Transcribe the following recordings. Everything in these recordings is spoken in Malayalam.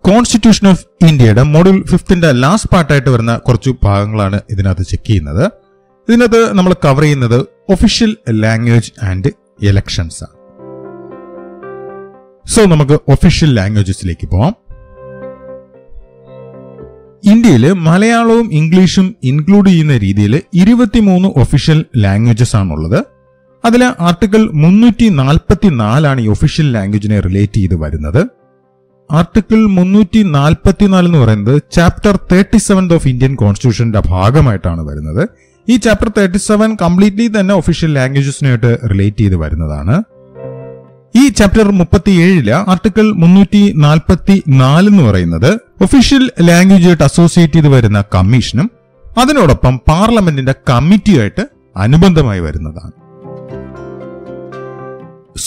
കോൺസ്റ്റിറ്റ്യൂഷൻ ഓഫ് ഇന്ത്യയുടെ മോഡ്യൂൾ 5ന്റെ ലാസ്റ്റ് പാർട്ടായിട്ട് വരുന്ന കുറച്ച് ഭാഗങ്ങളാണ് ഇതിനകത്ത് ചെക്ക് ചെയ്യുന്നത്. ഇതിനകത്ത് നമ്മൾ കവർ ചെയ്യുന്നത് ഒഫീഷ്യൽ ലാംഗ്വേജ് ആൻഡ് എലക്ഷൻസ് ആണ്. സോ നമുക്ക് ഒഫീഷ്യൽ ലാംഗ്വേജസിലേക്ക് പോവാം. ഇന്ത്യയിൽ മലയാളവും ഇംഗ്ലീഷും ഇൻക്ലൂഡ് ചെയ്യുന്ന രീതിയിൽ 23 ഒഫീഷ്യൽ ലാംഗ്വേജസ് ആണുള്ളത്. അതിൽ ആർട്ടിക്കിൾ 344 ഈ ഒഫീഷ്യൽ ലാംഗ്വേജിനെ റിലേറ്റ് ചെയ്ത് വരുന്നത്. ആർട്ടിക്കിൾ 344 എന്ന് പറയുന്നത് ചാപ്റ്റർ 37 ഓഫ് ഇന്ത്യൻ കോൺസ്റ്റിറ്റ്യൂഷന്റെ ഭാഗമായിട്ടാണ് വരുന്നത്. ഈ ചാപ്റ്റർ 37 കംപ്ലീറ്റ്ലി തന്നെ ഒഫീഷ്യൽ ലാംഗ്വേജസിനായിട്ട് റിലേറ്റ് ചെയ്ത് വരുന്നതാണ്. ഈ ചാപ്റ്റർ 37 ആർട്ടിക്കിൾ 344 എന്ന് പറയുന്നത് ഒഫീഷ്യൽ ലാംഗ്വേജായിട്ട് അസോസിയേറ്റ് ചെയ്ത് വരുന്ന കമ്മീഷനും അതിനോടൊപ്പം പാർലമെന്റിന്റെ കമ്മിറ്റിയുമായിട്ട് അനുബന്ധമായി വരുന്നതാണ്.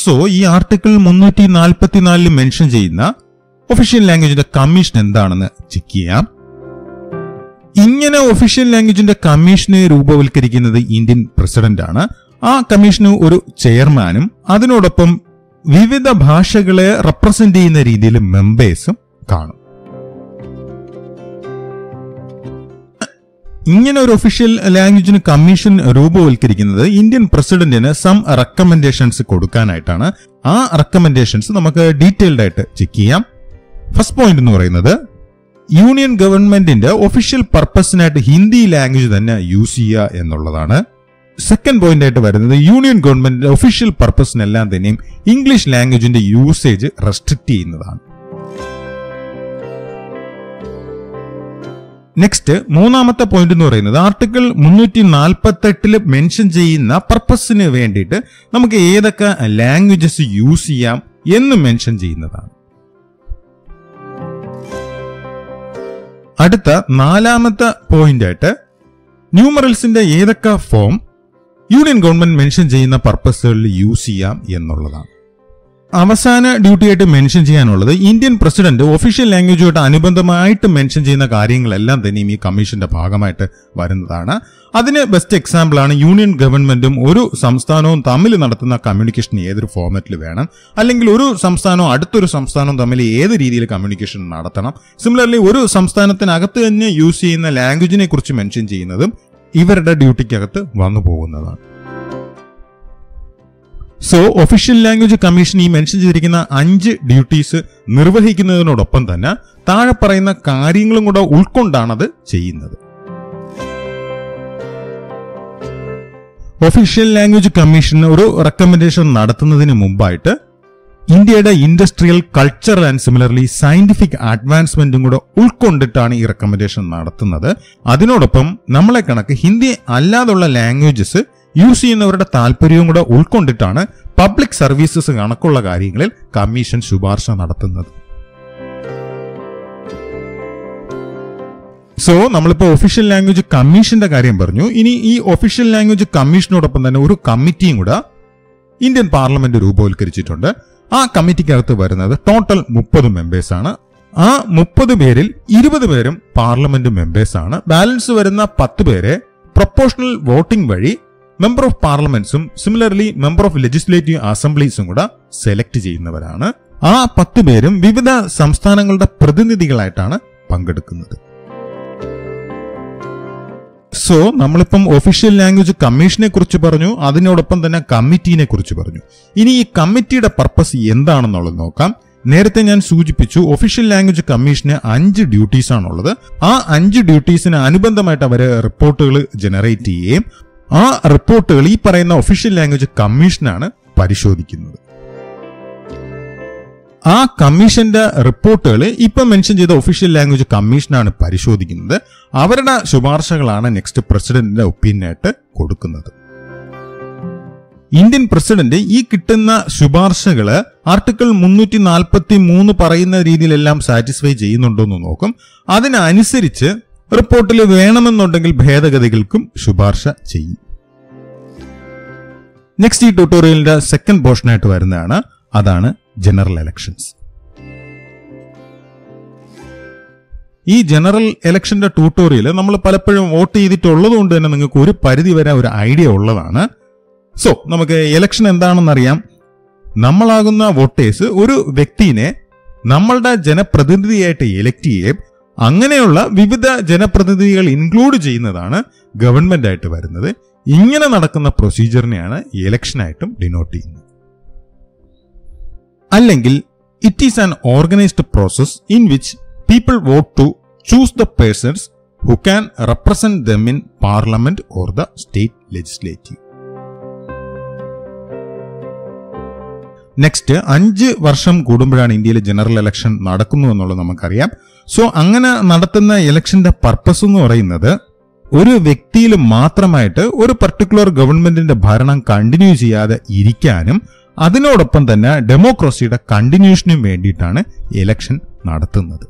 സോ ഈ ആർട്ടിക്കിൾ 344 മെൻഷൻ ചെയ്യുന്ന ഒഫീഷ്യൽ ലാംഗ്വേജിന്റെ കമ്മീഷൻ എന്താണെന്ന് ചെക്ക് ചെയ്യാം. ഇങ്ങനെ ഒഫീഷ്യൽ ലാംഗ്വേജിന്റെ കമ്മീഷനെ രൂപവൽക്കരിക്കുന്നത് ഇന്ത്യൻ പ്രസിഡന്റ് ആണ്. ആ കമ്മീഷന് ഒരു ചെയർമാനും അതിനോടൊപ്പം വിവിധ ഭാഷകളെ റെപ്രസെന്റ് ചെയ്യുന്ന രീതിയിൽ മെമ്പേഴ്സും കാണും. ഇങ്ങനെ ഒരു ഒഫീഷ്യൽ ലാംഗ്വേജിന് കമ്മീഷൻ രൂപവൽക്കരിക്കുന്നത് ഇന്ത്യൻ പ്രസിഡന്റിന് സം റെക്കമെൻഡേഷൻസ് കൊടുക്കാനായിട്ടാണ്. ആ റെക്കമെൻഡേഷൻസ് നമുക്ക് ഡീറ്റെയിൽഡ് ആയിട്ട് ചെക്ക് ചെയ്യാം. ഫസ്റ്റ് പോയിന്റ് എന്ന് പറയുന്നത് യൂണിയൻ ഗവൺമെന്റിന്റെ ഒഫീഷ്യൽ പർപ്പസിനായിട്ട് ഹിന്ദി ലാംഗ്വേജ് തന്നെ യൂസ് ചെയ്യുക എന്നുള്ളതാണ്. സെക്കൻഡ് പോയിന്റ് ആയിട്ട് വരുന്നത് യൂണിയൻ ഗവൺമെന്റിന്റെ ഒഫീഷ്യൽ പർപ്പസിനെല്ലാം തന്നെയും ഇംഗ്ലീഷ് ലാംഗ്വേജിന്റെ യൂസേജ് റെസ്ട്രിക്ട് ചെയ്യുന്നതാണ്. നെക്സ്റ്റ് മൂന്നാമത്തെ പോയിന്റ് എന്ന് പറയുന്നത് ആർട്ടിക്കിൾ 348 മെൻഷൻ ചെയ്യുന്ന പർപ്പസിന് വേണ്ടിയിട്ട് നമുക്ക് ഏതൊക്കെ ലാംഗ്വേജസ് യൂസ് ചെയ്യാം എന്ന് മെൻഷൻ ചെയ്യുന്നതാണ്. അടുത്ത നാലാമത്തെ പോയിന്റ് ആയിട്ട് ന്യൂമറൽസിന്റെ ഏതൊക്കെ ഫോം യൂണിയൻ ഗവൺമെന്റ് മെൻഷൻ ചെയ്യുന്ന പർപ്പസുകളിൽ യൂസ് ചെയ്യാം എന്നുള്ളതാണ്. അവസാന ഡ്യൂട്ടി ആയിട്ട് മെൻഷൻ ചെയ്യാനുള്ളത് ഇന്ത്യൻ പ്രസിഡന്റ് ഒഫീഷ്യൽ ലാംഗ്വേജുമായിട്ട് അനുബന്ധമായിട്ട് മെൻഷൻ ചെയ്യുന്ന കാര്യങ്ങളെല്ലാം തന്നെയും ഈ കമ്മീഷന്റെ ഭാഗമായിട്ട് വരുന്നതാണ്. അതിന് ബെസ്റ്റ് എക്സാമ്പിൾ ആണ് യൂണിയൻ ഗവൺമെന്റും ഒരു സംസ്ഥാനവും തമ്മിൽ നടത്തുന്ന കമ്മ്യൂണിക്കേഷൻ ഏതൊരു ഫോർമാറ്റിൽ വേണം, അല്ലെങ്കിൽ ഒരു സംസ്ഥാനവും അടുത്തൊരു സംസ്ഥാനവും തമ്മിൽ ഏത് രീതിയിൽ കമ്മ്യൂണിക്കേഷൻ നടത്തണം. സിമിലർലി ഒരു സംസ്ഥാനത്തിനകത്ത് തന്നെ യൂസ് ചെയ്യുന്ന ലാംഗ്വേജിനെ കുറിച്ച് മെൻഷൻ ചെയ്യുന്നതും ഇവരുടെ ഡ്യൂട്ടിക്കകത്ത് വന്നു പോകുന്നതാണ്. സോ ഒഫീഷ്യൽ ലാംഗ്വേജ് കമ്മീഷൻ ഈ മെൻഷൻ ചെയ്തിരിക്കുന്ന 5 ഡ്യൂട്ടീസ് നിർവഹിക്കുന്നതിനോടൊപ്പം തന്നെ താഴെ പറയുന്ന കാര്യങ്ങളും കൂടെ ഉൾക്കൊണ്ടാണ് അത് ചെയ്യുന്നത്. ഒഫീഷ്യൽ ലാംഗ്വേജ് കമ്മീഷൻ ഒരു റെക്കമെൻഡേഷൻ നടത്തുന്നതിന് മുമ്പായിട്ട് ഇന്ത്യയുടെ industrial, cultural and similarly scientific അഡ്വാൻസ്മെന്റും കൂടെ ഉൾക്കൊണ്ടിട്ടാണ് ഈ റെക്കമെൻഡേഷൻ നടത്തുന്നത്. അതിനോടൊപ്പം നമ്മളെ കണക്ക് ഹിന്ദി അല്ലാതുള്ള ലാംഗ്വേജസ് യൂസ് ചെയ്യുന്നവരുടെ താല്പര്യവും കൂടെ ഉൾക്കൊണ്ടിട്ടാണ് പബ്ലിക് സർവീസസ് കണക്കുള്ള കാര്യങ്ങളിൽ കമ്മീഷൻ ശുപാർശ നടത്തുന്നത്. സോ നമ്മളിപ്പോ ഒഫീഷ്യൽ ലാംഗ്വേജ് കമ്മീഷന്റെ കാര്യം പറഞ്ഞു. ഇനി ഈ ഒഫീഷ്യൽ ലാംഗ്വേജ് കമ്മീഷനോടൊപ്പം തന്നെ ഒരു കമ്മിറ്റിയും കൂടെ ഇന്ത്യൻ പാർലമെന്റ് രൂപവൽക്കരിച്ചിട്ടുണ്ട്. ആ കമ്മിറ്റിക്കകത്ത് വരുന്നത് ടോട്ടൽ 30 മെമ്പേഴ്സാണ്. ആ 30 പേരിൽ 20 പേരും പാർലമെന്റ് മെമ്പേഴ്സാണ്. ബാലൻസ് വരുന്ന 10 പേരെ പ്രൊപ്പോർഷണൽ വോട്ടിംഗ് വഴി മെമ്പർ ഓഫ് പാർലമെന്റ്സും സിമിലർലി മെമ്പർ ഓഫ് ലെജിസ്ലേറ്റീവ് അസംബ്ലീസും കൂടെ സെലക്ട് ചെയ്യുന്നവരാണ്. ആ 10 പേരും വിവിധ സംസ്ഥാനങ്ങളുടെ പ്രതിനിധികളായിട്ടാണ് പങ്കെടുക്കുന്നത്. സോ നമ്മളിപ്പം ഒഫീഷ്യൽ ലാംഗ്വേജ് കമ്മീഷനെ കുറിച്ച് പറഞ്ഞു, അതിനോടൊപ്പം തന്നെ കമ്മിറ്റീനെ കുറിച്ച് പറഞ്ഞു. ഇനി ഈ കമ്മിറ്റിയുടെ പർപ്പസ് എന്താണെന്നുള്ളത് നോക്കാം. നേരത്തെ ഞാൻ സൂചിപ്പിച്ചു ഒഫീഷ്യൽ ലാംഗ്വേജ് കമ്മീഷന് 5 ഡ്യൂട്ടീസ് ആണുള്ളത്. ആ 5 ഡ്യൂട്ടീസിന് അനുബന്ധമായിട്ട് അവര് റിപ്പോർട്ടുകൾ ജനറേറ്റ് ചെയ്യുകയും ആ റിപ്പോർട്ടുകൾ ഈ പറയുന്ന ഒഫീഷ്യൽ ലാംഗ്വേജ് കമ്മീഷനാണ് പരിശോധിക്കുന്നത്. ആ കമ്മീഷന്റെ റിപ്പോർട്ടുകൾ ഇപ്പൊ മെൻഷൻ ചെയ്ത ഒഫീഷ്യൽ ലാംഗ്വേജ് കമ്മീഷനാണ് പരിശോധിക്കുന്നത്. അവരുടെ ശുപാർശകളാണ് നെക്സ്റ്റ് പ്രസിഡന്റിന്റെ ഒപ്പീനിയനായിട്ട് കൊടുക്കുന്നത്. ഇന്ത്യൻ പ്രസിഡന്റ് ഈ കിട്ടുന്ന ശുപാർശകള് ആർട്ടിക്കിൾ 343 പറയുന്ന രീതിയിലെല്ലാം സാറ്റിസ്ഫൈ ചെയ്യുന്നുണ്ടോ എന്ന് നോക്കും. അതിനനുസരിച്ച് റിപ്പോർട്ടിൽ വേണമെന്നുണ്ടെങ്കിൽ ഭേദഗതികൾക്കും ശുപാർശ ചെയ്യും. നെക്സ്റ്റ് ഈ ട്യൂട്ടോറിയലിന്റെ സെക്കൻഡ് പോർഷനായിട്ട് വരുന്നതാണ്, അതാണ് ജനറൽ എലക്ഷൻസ്. ഈ ജനറൽ എലക്ഷന്റെ ട്യൂട്ടോറിയൽ നമ്മൾ പലപ്പോഴും വോട്ട് ചെയ്തിട്ടുള്ളത് കൊണ്ട് തന്നെ നിങ്ങൾക്ക് ഒരു പരിധി വരെ ഒരു ഐഡിയ ഉള്ളതാണ്. സോ നമുക്ക് എലക്ഷൻ എന്താണെന്നറിയാം. നമ്മളാകുന്ന വോട്ടേഴ്സ് ഒരു വ്യക്തിനെ നമ്മളുടെ ജനപ്രതിനിധിയായിട്ട് എലക്ട് ചെയ്യുകയും അങ്ങനെയുള്ള വിവിധ ജനപ്രതിനിധികൾ ഇൻക്ലൂഡ് ചെയ്യുന്നതാണ് ഗവൺമെന്റ് ആയിട്ട് വരുന്നത്. ഇങ്ങനെ നടക്കുന്ന പ്രൊസീജിയറിനെയാണ് ഇലക്ഷനായിട്ടും ഡിനോട്ട് ചെയ്യുന്നത്. അല്ലെങ്കിൽ it is an organized process in which people vote to choose the persons who can represent them in parliament or the state legislative. Next 5 വർഷം കൂടുമ്പോഴാണ് ഇന്ത്യയിൽ ജനറൽ ഇലക്ഷൻ നടക്കുന്നു എന്നുള്ളത് നമുക്കറിയാം. സോ അങ്ങനെ നടത്തുന്ന ഇലക്ഷന്റെ പർപ്പസ് എന്ന് പറയുന്നത് ഒരു വ്യക്തിയിൽ മാത്രമായിട്ട് ഒരു പർട്ടിക്കുലർ ഗവൺമെന്റിന്റെ ഭരണം കണ്ടിന്യൂ ചെയ്യാതെ ഇരിക്കാനും അതിനോടൊപ്പം തന്നെ ഡെമോക്രസിയുടെ കണ്ടിന്യൂഷനും വേണ്ടിയിട്ടാണ് ഇലക്ഷൻ നടത്തുന്നത്.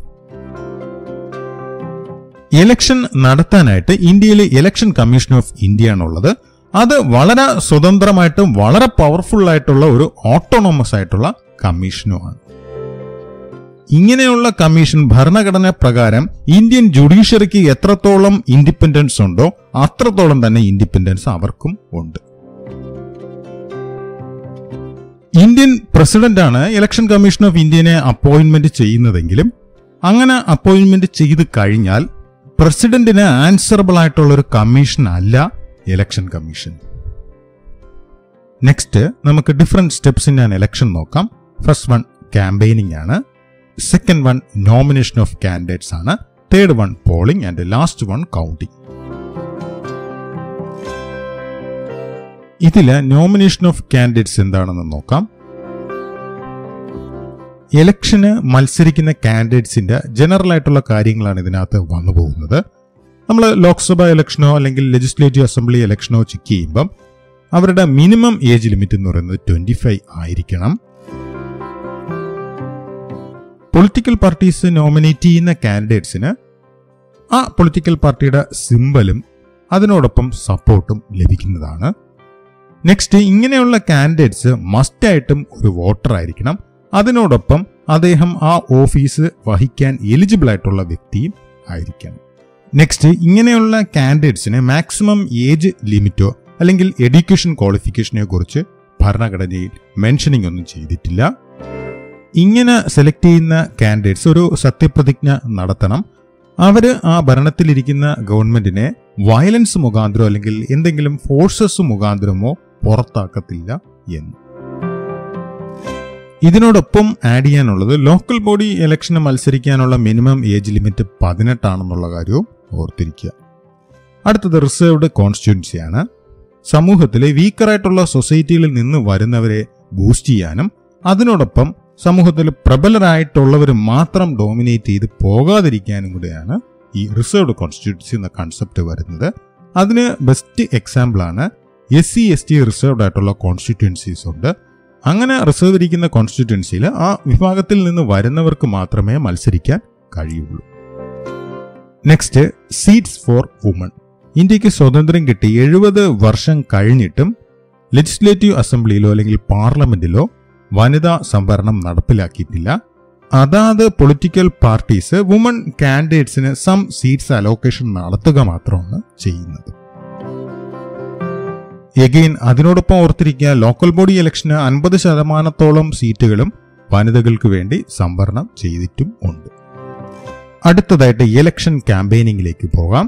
ഇലക്ഷൻ നടത്താനായിട്ട് ഇന്ത്യയിൽ ഇലക്ഷൻ കമ്മീഷൻ ഓഫ് ഇന്ത്യ ആണുള്ളത്. അത് വളരെ സ്വതന്ത്രമായിട്ടും വളരെ പവർഫുൾ ആയിട്ടുള്ള ഒരു ഓട്ടോണോമസ് ആയിട്ടുള്ള കമ്മീഷനുമാണ്. ഇങ്ങനെയുള്ള കമ്മീഷൻ ഭരണഘടന പ്രകാരം ഇന്ത്യൻ ജുഡീഷ്യറിക്ക് എത്രത്തോളം ഇൻഡിപെൻഡൻസ് ഉണ്ടോ അത്രത്തോളം തന്നെ ഇൻഡിപെൻഡൻസ് അവർക്കും ഉണ്ട്. ഇന്ത്യൻ പ്രസിഡന്റാണ് ഇലക്ഷൻ കമ്മീഷൻ ഓഫ് ഇന്ത്യനെ അപ്പോയിന്റ്മെന്റ് ചെയ്യുന്നതെങ്കിലും അങ്ങനെ അപ്പോയിന്റ്മെന്റ് ചെയ്ത് കഴിഞ്ഞാൽ പ്രസിഡന്റിന് ആൻസറബിൾ ആയിട്ടുള്ള ഒരു കമ്മീഷൻ അല്ല ഇലക്ഷൻ കമ്മീഷൻ. നെക്സ്റ്റ് നമുക്ക് different steps in an election നോക്കാം. ഫസ്റ്റ് വൺ ക്യാമ്പയിനിങ് ആണ്, second one nomination of candidates ആണ്, third one polling and last one counting. ഇതില് നോമിനേഷൻ ഓഫ് കാൻഡിഡേറ്റ്സ് എന്താണെന്ന് നോക്കാം. ഇലക്ഷന് മത്സരിക്കുന്ന കാൻഡിഡേറ്റ്സിന്റെ ജനറൽ ആയിട്ടുള്ള കാര്യങ്ങളാണ് ഇതിനകത്ത് വന്നു പോകുന്നത്. നമ്മൾ ലോക്സഭ ഇലക്ഷനോ അല്ലെങ്കിൽ ലെജിസ്ലേറ്റീവ് അസംബ്ലി ഇലക്ഷനോ ചെക്ക് ചെയ്യുമ്പം അവരുടെ മിനിമം ഏജ് ലിമിറ്റ് എന്ന് പറയുന്നത് 25 ആയിരിക്കണം. പൊളിറ്റിക്കൽ പാർട്ടീസ് നോമിനേറ്റ് ചെയ്യുന്ന കാൻഡിഡേറ്റ്സിന് ആ പൊളിറ്റിക്കൽ പാർട്ടിയുടെ സിംബലും അതിനോടൊപ്പം സപ്പോർട്ടും ലഭിക്കുന്നതാണ്. നെക്സ്റ്റ്, ഇങ്ങനെയുള്ള കാൻഡിഡേറ്റ്സ് മസ്റ്റായിട്ടും ഒരു വോട്ടർ ആയിരിക്കണം. അതിനോടൊപ്പം അദ്ദേഹം ആ ഓഫീസ് വഹിക്കാൻ എലിജിബിൾ ആയിട്ടുള്ള വ്യക്തിയും ആയിരിക്കണം. നെക്സ്റ്റ്, ഇങ്ങനെയുള്ള കാൻഡിഡേറ്റ്സിന് മാക്സിമം ഏജ് ലിമിറ്റോ അല്ലെങ്കിൽ എഡ്യൂക്കേഷൻ ക്വാളിഫിക്കേഷനെ കുറിച്ച് ഭരണഘടനയിൽ മെൻഷനിങ് ഒന്നും ചെയ്തിട്ടില്ല. ഇങ്ങനെ സെലക്ട് ചെയ്യുന്ന കാൻഡിഡേറ്റ്സ് ഒരു സത്യപ്രതിജ്ഞ നടത്തണം. അവര് ആ ഭരണത്തിലിരിക്കുന്ന ഗവൺമെന്റിനെ വയലൻസ് മുഖാന്തരമോ അല്ലെങ്കിൽ എന്തെങ്കിലും ഫോഴ്സസ് മുഖാന്തരമോ പുറത്താക്കത്തില്ല എന്ന്. ഇതിനോടൊപ്പം ആഡ് ചെയ്യാനുള്ളത് ലോക്കൽ ബോഡി ഇലക്ഷന് മത്സരിക്കാനുള്ള മിനിമം ഏജ് ലിമിറ്റ് 18 ആണെന്നുള്ള കാര്യവും ഓർത്തിരിക്കുക. അടുത്തത് റിസർവ്ഡ് കോൺസ്റ്റിറ്റ്യുവൻസിയാണ്. സമൂഹത്തിലെ വീക്കറായിട്ടുള്ള സൊസൈറ്റികളിൽ നിന്ന് വരുന്നവരെ ബൂസ്റ്റ് ചെയ്യാനും അതിനോടൊപ്പം സമൂഹത്തിൽ പ്രബലരായിട്ടുള്ളവർ മാത്രം ഡോമിനേറ്റ് ചെയ്ത് പോകാതിരിക്കാനും കൂടെയാണ് ഈ റിസർവ്ഡ് കോൺസ്റ്റിറ്റ്യുവൻസി എന്ന കൺസെപ്റ്റ് വരുന്നത്. അതിന് ബെസ്റ്റ് എക്സാമ്പിൾ ആണ് SC/ST റിസർവ്ഡ് ആയിട്ടുള്ള കോൺസ്റ്റിറ്റ്യുവൻസീസ് ഉണ്ട്. അങ്ങനെ റിസർവ് ഇരിക്കുന്ന കോൺസ്റ്റിറ്റ്യുവൻസിയിൽ ആ വിഭാഗത്തിൽ നിന്ന് വരുന്നവർക്ക് മാത്രമേ മത്സരിക്കാൻ കഴിയുള്ളൂ. Next, seats for women. ഇന്ത്യക്ക് സ്വാതന്ത്ര്യം കിട്ടി 70 വർഷം കഴിഞ്ഞിട്ടും ലെജിസ്ലേറ്റീവ് അസംബ്ലിയിലോ അല്ലെങ്കിൽ പാർലമെന്റിലോ വനിതാ സംവരണം നടപ്പിലാക്കിയിട്ടില്ല. അതാത് പൊളിറ്റിക്കൽ പാർട്ടീസ് വുമൺ കാൻഡിഡേറ്റ്സിന് സം സീറ്റ്സ് അലോക്കേഷൻ നടത്തുക മാത്രമാണ് ചെയ്യുന്നത്. എഗെയിൻ അതിനോടൊപ്പം ഓർത്തിരിക്കുക, ലോക്കൽ ബോഡി ഇലക്ഷന് 50% സീറ്റുകളും വനിതകൾക്ക് വേണ്ടി സംവരണം ചെയ്തിട്ടും ഉണ്ട്. അടുത്തതായിട്ട് ഇലക്ഷൻ ക്യാമ്പയിനിങ്ങിലേക്ക് പോകാം.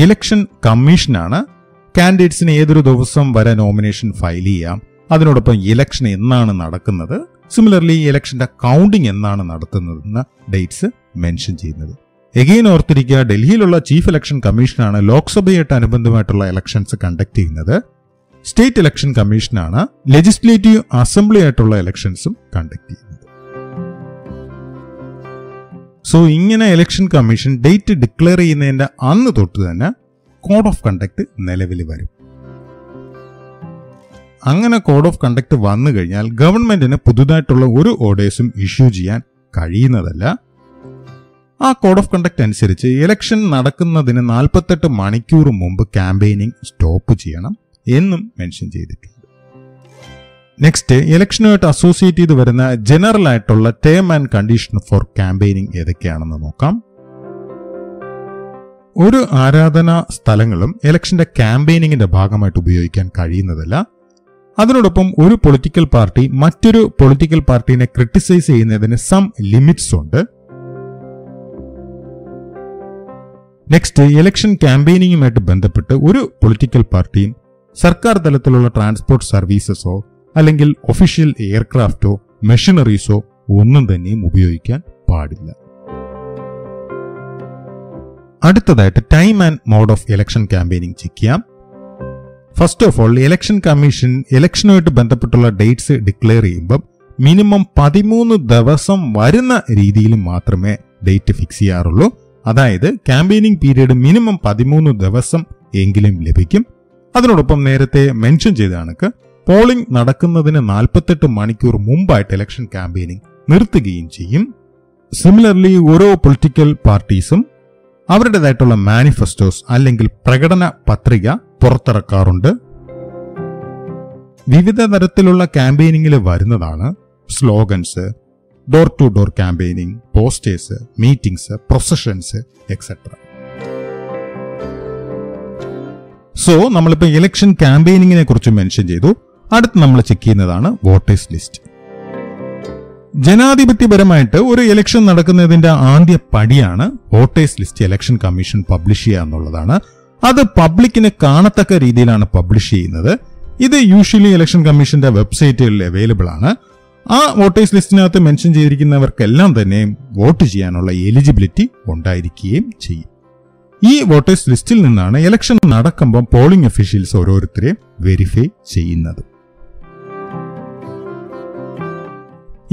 ഇലക്ഷൻ കമ്മീഷനാണ് കാൻഡിഡേറ്റ്സിന് ഏതൊരു ദിവസം വരെ നോമിനേഷൻ ഫയൽ ചെയ്യാം, അതിനോടൊപ്പം ഇലക്ഷൻ എന്നാണ് നടക്കുന്നത്, സിമിലർലി ഇലക്ഷന്റെ കൗണ്ടിങ് എന്നാണ് നടത്തുന്നതെന്ന ഡേറ്റ്സ് മെൻഷൻ ചെയ്യുന്നത്. എഗെയിൻ ഓർത്തിരിക്കുക, ഡൽഹിയിലുള്ള ചീഫ് ഇലക്ഷൻ കമ്മീഷനാണ് ലോക്സഭയായിട്ട് അനുബന്ധമായിട്ടുള്ള ഇലക്ഷൻസ് കണ്ടക്ട് ചെയ്യുന്നത്. സ്റ്റേറ്റ് ഇലക്ഷൻ കമ്മീഷനാണ് ലെജിസ്ലേറ്റീവ് അസംബ്ലി ആയിട്ടുള്ള ഇലക്ഷൻസും കണ്ടക്ട് ചെയ്യുന്നത്. സോ ഇങ്ങനെ ഇലക്ഷൻ കമ്മീഷൻ ഡേറ്റ് ഡിക്ലെയർ ചെയ്യുന്നതിന്റെ അന്ന് തൊട്ട് തന്നെ കോഡ് ഓഫ് കണ്ടക്ട് നിലവിൽ വരും. അങ്ങനെ കോഡ് ഓഫ് കണ്ടക്ട് വന്നു കഴിഞ്ഞാൽ ഗവൺമെന്റിന് പുതുതായിട്ടുള്ള ഒരു ഓർഡേഴ്സും ഇഷ്യൂ ചെയ്യാൻ കഴിയുന്നതല്ല. ആ കോഡ് ഓഫ് കണ്ടക്ട് അനുസരിച്ച് ഇലക്ഷൻ നടക്കുന്നതിന് 48 മണിക്കൂർ മുമ്പ് ക്യാമ്പയിനിങ് സ്റ്റോപ്പ് ചെയ്യണം എന്നും മെൻഷൻ ചെയ്തിട്ടുണ്ട്. നെക്സ്റ്റ്, ഇലക്ഷനുമായിട്ട് അസോസിയേറ്റ് ചെയ്ത് വരുന്ന ജനറൽ ആയിട്ടുള്ള term and condition for campaigning ഏതൊക്കെയാണെന്ന് നോക്കാം. ഒരു ആരാധനാ സ്ഥലങ്ങളും ഇലക്ഷന്റെ ക്യാമ്പയിനിങ്ങിന്റെ ഭാഗമായിട്ട് ഉപയോഗിക്കാൻ കഴിയുന്നതല്ല. അതിനോടൊപ്പം ഒരു പൊളിറ്റിക്കൽ പാർട്ടി മറ്റൊരു പൊളിറ്റിക്കൽ പാർട്ടിനെ ക്രിട്ടിസൈസ് ചെയ്യുന്നതിന് സം ലിമിറ്റ്സ് ഉണ്ട്. നെക്സ്റ്റ്, ഇലക്ഷൻ ക്യാമ്പയിനിങ്ങുമായിട്ട് ബന്ധപ്പെട്ട് ഒരു പൊളിറ്റിക്കൽ പാർട്ടിയും സർക്കാർ തലത്തിലുള്ള ട്രാൻസ്പോർട്ട് സർവീസസോ അല്ലെങ്കിൽ ഒഫീഷ്യൽ എയർക്രാഫ്റ്റോ മെഷീനറീസോ ഒന്നും തന്നെയും ഉപയോഗിക്കാൻ പാടില്ല. അടുത്തതായിട്ട് time and mode of election campaigning check ചെയ്യാം. First of all, election commission ഇലക്ഷനുമായിട്ട് ബന്ധപ്പെട്ടുള്ള ഡേറ്റ്സ് ഡിക്ലെയർ ചെയ്യുമ്പം മിനിമം 13 ദിവസം വരുന്ന രീതിയിൽ മാത്രമേ ഡേറ്റ് ഫിക്സ് ചെയ്യാറുള്ളൂ. അതായത് ക്യാമ്പയിനിങ് പീരീഡ് മിനിമം 13 ദിവസം എങ്കിലും ലഭിക്കും. അതിനോടൊപ്പം നേരത്തെ മെൻഷൻ ചെയ്ത കണക്ക് പോളിംഗ് നടക്കുന്നതിന് 48 മണിക്കൂർ മുമ്പായിട്ട് ഇലക്ഷൻ ക്യാമ്പയിനിങ് നിർത്തുകയും ചെയ്യും. സിമിലർലി ഓരോ പൊളിറ്റിക്കൽ പാർട്ടീസും അവരുടേതായിട്ടുള്ള മാനിഫെസ്റ്റോസ് അല്ലെങ്കിൽ പ്രകടന പത്രിക പുറത്തിറക്കാറുണ്ട്. വിവിധ തരത്തിലുള്ള ക്യാമ്പയിനിങ്ങിൽ വരുന്നതാണ് slogans, door to door campaigning, posters, meetings, processions etcetera. So നമ്മളിപ്പോൾ ഇലക്ഷൻ ക്യാമ്പയിനിങ്ങിനെ കുറിച്ച് മെൻഷൻ ചെയ്തു. അടുത്ത് നമ്മൾ ചെക്ക് ചെയ്യുന്നതാണ് വോട്ടേഴ്സ് ലിസ്റ്റ്. ജനാധിപത്യപരമായിട്ട് ഒരു ഇലക്ഷൻ നടക്കുന്നതിന്റെ ആദ്യ പടിയാണ് voters list election commission publish ചെയ്യുക എന്നുള്ളതാണ്. അത് പബ്ലിക്കിന് കാണത്തക്ക രീതിയിലാണ് പബ്ലിഷ് ചെയ്യുന്നത്. ഇത് യൂഷ്വലി ഇലക്ഷൻ കമ്മീഷന്റെ വെബ്സൈറ്റുകളിൽ അവൈലബിൾ ആണ്. ആ വോട്ടേഴ്സ് ലിസ്റ്റിനകത്ത് മെൻഷൻ ചെയ്തിരിക്കുന്നവർക്കെല്ലാം തന്നെ വോട്ട് ചെയ്യാനുള്ള എലിജിബിലിറ്റി ഉണ്ടായിരിക്കുകയും ചെയ്യും. ഈ വോട്ടേഴ്സ് ലിസ്റ്റിൽ നിന്നാണ് ഇലക്ഷൻ നടക്കുമ്പോൾ പോളിംഗ് ഒഫീഷ്യൽസ് ഓരോരുത്തരെയും വെരിഫൈ ചെയ്യുന്നത്.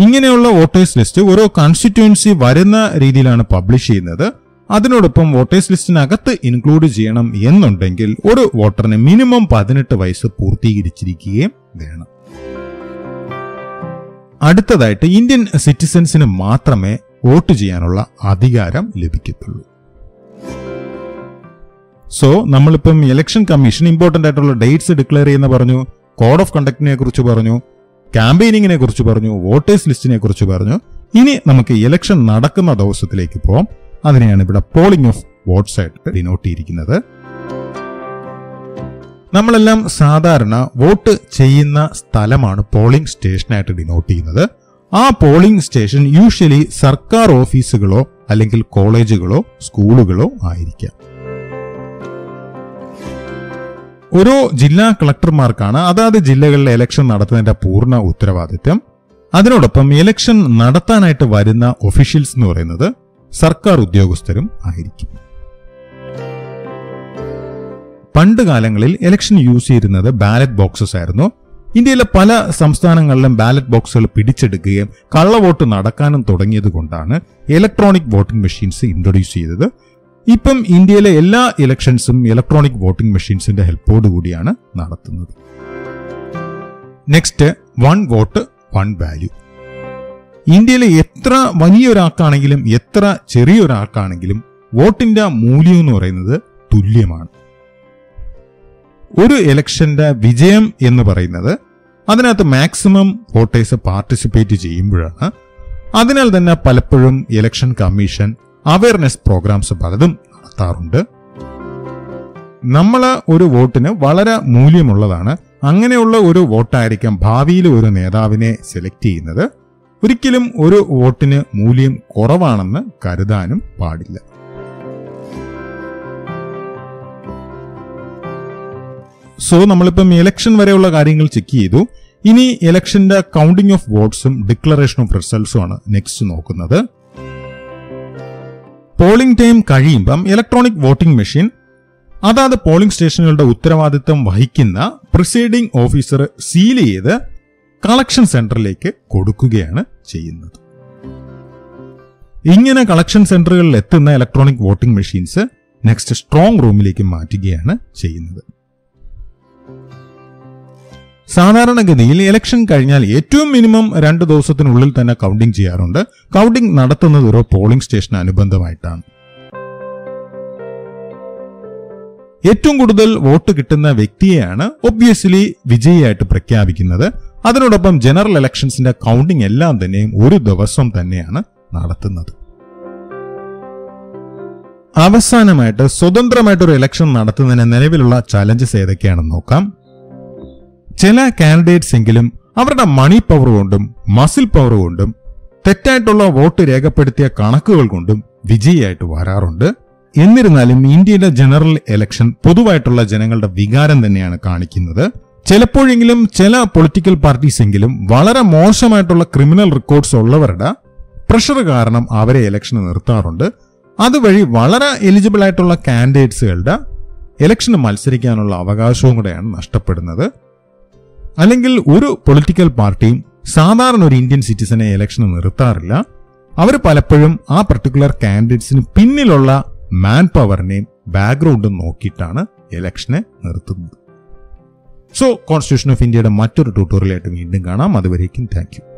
ഇങ്ങനെയുള്ള വോട്ടേഴ്സ് ലിസ്റ്റ് ഓരോ കോൺസ്റ്റിറ്റ്യുവൻസി വരുന്ന രീതിയിലാണ് പബ്ലിഷ് ചെയ്യുന്നത്. അതിനോടൊപ്പം വോട്ടേഴ്സ് ലിസ്റ്റിനകത്ത് ഇൻക്ലൂഡ് ചെയ്യണം എന്നുണ്ടെങ്കിൽ ഒരു വോട്ടറിന് മിനിമം 18 വയസ്സ് പൂർത്തീകരിച്ചിരിക്കുകയും വേണം. അടുത്തതായിട്ട് ഇന്ത്യൻ സിറ്റിസൺസിന് മാത്രമേ വോട്ട് ചെയ്യാനുള്ള അധികാരം ലഭിക്കത്തുള്ളൂ. സോ നമ്മളിപ്പം ഇലക്ഷൻ കമ്മീഷൻ ഇമ്പോർട്ടന്റ് ആയിട്ടുള്ള ഡേറ്റ്സ് ഡിക്ലെയർ ചെയ്യുന്ന പറഞ്ഞു, കോഡ് ഓഫ് കണ്ടക്ടിനെ കുറിച്ച് പറഞ്ഞു, ക്യാമ്പയിനിങ്ങിനെ കുറിച്ച് പറഞ്ഞു, വോട്ടേഴ്സ് ലിസ്റ്റിനെ കുറിച്ച് പറഞ്ഞു. ഇനി നമുക്ക് ഇലക്ഷൻ നടക്കുന്ന ദിവസത്തിലേക്ക് പോവാം. അതിനെയാണ് ഇവിടെ പോളിംഗ് ഓഫ് വോട്ട്സ് ആയിട്ട് ഡിനോട്ട് ചെയ്തിരിക്കുന്നത്. നമ്മളെല്ലാം സാധാരണ വോട്ട് ചെയ്യുന്ന സ്ഥലമാണ് പോളിംഗ് സ്റ്റേഷനായിട്ട് ഡിനോട്ട് ചെയ്യുന്നത്. ആ പോളിംഗ് സ്റ്റേഷൻ യൂഷ്വലി സർക്കാർ ഓഫീസുകളോ അല്ലെങ്കിൽ കോളേജുകളോ സ്കൂളുകളോ ആയിരിക്കാം. ഓരോ ജില്ലാ കളക്ടർമാർക്കാണ് അതാത് ജില്ലകളിലെ ഇലക്ഷൻ നടത്തുന്നതിന്റെ പൂർണ്ണ ഉത്തരവാദിത്വം. അതിനോടൊപ്പം ഇലക്ഷൻ നടത്താനായിട്ട് വരുന്ന ഒഫീഷ്യൽസ് എന്ന് പറയുന്നത് സർക്കാർ ഉദ്യോഗസ്ഥരും ആയിരിക്കും. പണ്ട് കാലങ്ങളിൽ ഇലക്ഷൻ യൂസ് ചെയ്തിരുന്നത് ബാലറ്റ് ബോക്സസ് ആയിരുന്നു. ഇന്ത്യയിലെ പല സംസ്ഥാനങ്ങളിലും ബാലറ്റ് ബോക്സുകൾ പിടിച്ചെടുക്കുകയും കള്ളവോട്ട് നടക്കാനും തുടങ്ങിയത് കൊണ്ടാണ് ഇലക്ട്രോണിക് വോട്ടിംഗ് മെഷീൻസ് ഇൻട്രൊഡ്യൂസ് ചെയ്തത്. ഇപ്പം ഇന്ത്യയിലെ എല്ലാ ഇലക്ഷൻസും ഇലക്ട്രോണിക് വോട്ടിംഗ് മെഷീൻസിന്റെ ഹെൽപ്പോട് കൂടിയാണ് നടത്തുന്നത്. Next, 1 vote 1 value. ഇന്ത്യയിലെ എത്ര വലിയൊരാൾക്കാണെങ്കിലും എത്ര ചെറിയൊരാൾക്കാണെങ്കിലും വോട്ടിന്റെ മൂല്യം എന്ന് പറയുന്നത് തുല്യമാണ്. ഒരു ഇലക്ഷന്റെ വിജയം എന്ന് പറയുന്നത് അതിനകത്ത് മാക്സിമം വോട്ടേഴ്സ് പാർട്ടിസിപ്പേറ്റ് ചെയ്യുമ്പോഴാണ്. അതിനാൽ തന്നെ പലപ്പോഴും ഇലക്ഷൻ കമ്മീഷൻ അവയർനെസ് പ്രോഗ്രാംസ് പലതും നടത്താറുണ്ട്. നമ്മളെ ഒരു വോട്ടിന് വളരെ മൂല്യമുള്ളതാണ്. അങ്ങനെയുള്ള ഒരു വോട്ടായിരിക്കാം ഭാവിയിൽ ഒരു നേതാവിനെ സെലക്ട് ചെയ്യുന്നത്. ഒരിക്കലും ഒരു വോട്ടിന് മൂല്യം കുറവാണെന്ന് കരുതാനും പാടില്ല. സോ നമ്മളിപ്പം ഇലക്ഷൻ വരെയുള്ള കാര്യങ്ങൾ ചെക്ക് ചെയ്തു. ഇനി ഇലക്ഷന്റെ കൗണ്ടിംഗ് ഓഫ് വോട്ട്സും ഡിക്ലറേഷൻ ഓഫ് റിസൾട്ട്സും ആണ് നെക്സ്റ്റ് നോക്കുന്നത്. പോളിംഗ് ടൈം കഴിയുമ്പം ഇലക്ട്രോണിക് വോട്ടിംഗ് മെഷീൻ അതാത് പോളിംഗ് സ്റ്റേഷനുകളുടെ ഉത്തരവാദിത്തം വഹിക്കുന്ന പ്രിസൈഡിംഗ് ഓഫീസർ സീൽ ചെയ്ത് കളക്ഷൻ സെന്ററിലേക്ക് കൊടുക്കുകയാണ് ചെയ്യുന്നത്. ഇങ്ങനെ കളക്ഷൻ സെന്ററുകളിൽ എത്തുന്ന electronic voting machines next strong റൂമിലേക്ക് മാറ്റുകയാണ് ചെയ്യുന്നത്. സാധാരണഗതിയിൽ ഇലക്ഷൻ കഴിഞ്ഞാൽ ഏറ്റവും മിനിമം 2 ദിവസത്തിനുള്ളിൽ തന്നെ കൗണ്ടിംഗ് ചെയ്യാറുണ്ട്. കൗണ്ടിംഗ് നടത്തുന്നത് ഒരു പോളിംഗ് സ്റ്റേഷൻ അനുബന്ധമായിട്ടാണ്. ഏറ്റവും കൂടുതൽ വോട്ട് കിട്ടുന്ന വ്യക്തിയെയാണ് ഒബ്വിയസ്ലി വിജയിയായിട്ട് പ്രഖ്യാപിക്കുന്നത്. അതിനോടൊപ്പം ജനറൽ ഇലക്ഷൻസിന്റെ കൗണ്ടിംഗ് എല്ലാം തന്നെയും ഒരു ദിവസം തന്നെയാണ് നടത്തുന്നത്. അവസാനമായിട്ട് സ്വതന്ത്രമായിട്ടൊരു ഇലക്ഷൻ നടത്തുന്നതിന് നിലവിലുള്ള ചലഞ്ചസ് ഏതൊക്കെയാണെന്ന് നോക്കാം. ചില കാൻഡിഡേറ്റ്സ് എങ്കിലും അവരുടെ മണി പവർ കൊണ്ടും മസിൽ പവർ കൊണ്ടും തെറ്റായിട്ടുള്ള വോട്ട് രേഖപ്പെടുത്തിയ കണക്കുകൾ കൊണ്ടും വിജയിയായിട്ട് വരാറുണ്ട്. എന്നിരുന്നാലും ഇന്ത്യയുടെ ജനറൽ ഇലക്ഷൻ പൊതുവായിട്ടുള്ള ജനങ്ങളുടെ വികാരം തന്നെയാണ് കാണിക്കുന്നത്. ചിലപ്പോഴെങ്കിലും ചില പൊളിറ്റിക്കൽ പാർട്ടീസ് എങ്കിലും വളരെ മോശമായിട്ടുള്ള ക്രിമിനൽ റെക്കോർഡ്സ് ഉള്ളവരുടെ പ്രഷർ കാരണം അവരെ ഇലക്ഷന് നിർത്താറുണ്ട്. അതുവഴി വളരെ എലിജിബിൾ ആയിട്ടുള്ള കാൻഡിഡേറ്റ്സുകളുടെ ഇലക്ഷന് മത്സരിക്കാനുള്ള അവകാശവും കൂടെയാണ് നഷ്ടപ്പെടുന്നത്. അല്ലെങ്കിൽ ഒരു പൊളിറ്റിക്കൽ പാർട്ടിയും സാധാരണ ഒരു ഇന്ത്യൻ സിറ്റിസനെ ഇലക്ഷന് നിർത്താറില്ല. അവർ പലപ്പോഴും ആ പർട്ടിക്കുലർ കാൻഡിഡേറ്റ്സിന് പിന്നിലുള്ള മാൻ പവറിനെയും ബാക്ക്ഗ്രൗണ്ടും നോക്കിയിട്ടാണ് ഇലക്ഷനെ നിർത്തുന്നത്. സോ കോൺസ്റ്റിറ്റ്യൂഷൻ ഓഫ് ഇന്ത്യയുടെ മറ്റൊരു ട്യൂട്ടോറിയലായിട്ട് വീണ്ടും കാണാം. അതുവരേക്കും താങ്ക് യു.